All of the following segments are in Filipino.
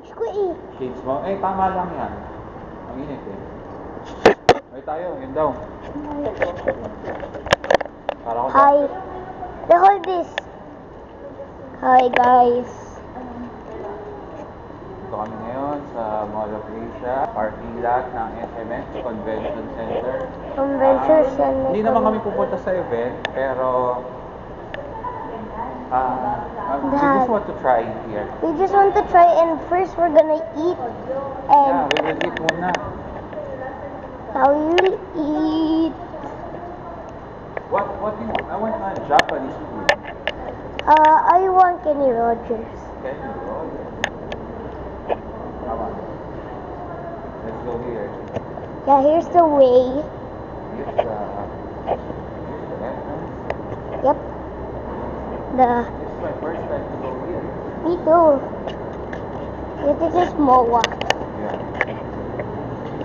shades ko eh. Shades mo? Eh, tama lang yan. Ang init eh. Ay tayo, yun daw. Para ko Hi. Hold this. Hi guys. Dito kami ngayon sa Mall of Asia, parking lot ng SMX Convention Center. Convention Center. Hindi naman kami pupunta sa event, pero we just want to try here. We just want to try and first we're gonna eat and Yeah, we will eat muna. how we will eat. What do you want? I want Japanese food. I want Kenny Rogers. Can you go? Come on. Let's go here. Yeah, here's the way. Here's the entrance. Yep. This is my first time to go here. Me too. Yeah, this is MOA. Yeah.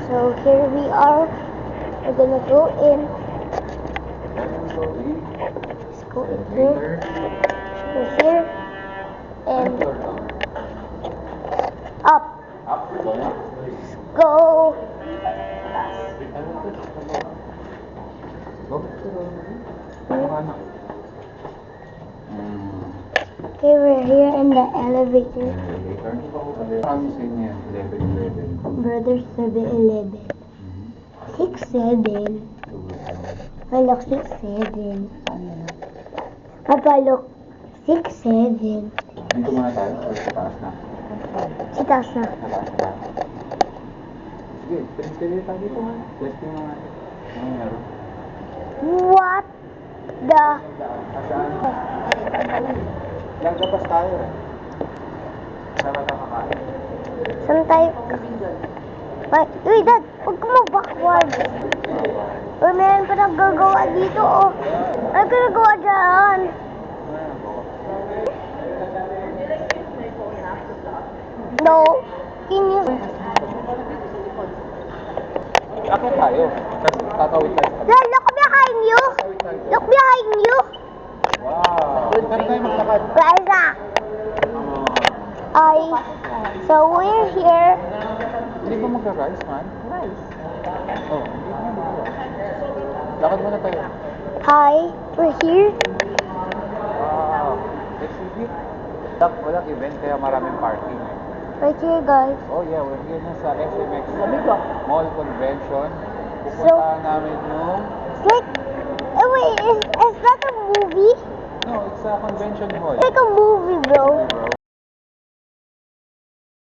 So here we are. We're gonna go in. Let's go in. Let's go in here. Later. We're here. Ano And floor to? up. Up. Go na. Go. Go. Ano ka na? Okay, we're here in the elevator. Elevator. Kami sa inyo yan. 11. Brother 7-Eleven. 6-7. Palok 6-7. Kapalok 6-7. Dito muna tayo. O sa taas na. Sa taas na. Sa taas na. Sige, pili tayo dito nga. Testing mga natin. Ano meron? What the? Saan? Lagabas tayo eh. Saan ba tayo kakain? Saan tayo? Uy, Dad! Huwag ka mag-backward. Uy, meron pa nagagawa dito, oh. Ano ka nagawa dyan? No. Can you... Akit tayo. Tapos tatawid tayo. Dad, look behind you! Tatawid tayo. Look behind you! Wow! Saan tayo magtakad? Liza! So we're here. Hindi ba mag-rise, man? Rise. Oh, hindi ba mag-rise? Lakad muna tayo. Hi, we're here. Wow! Let's see it. Walang event kaya maraming parking. Right here, guys. Oh yeah, we're here na sa SMX Mall Convention. Pupuntahan namin yung... It's like... wait, is that a movie? No, it's a convention hall. It's like a movie, bro. Bro.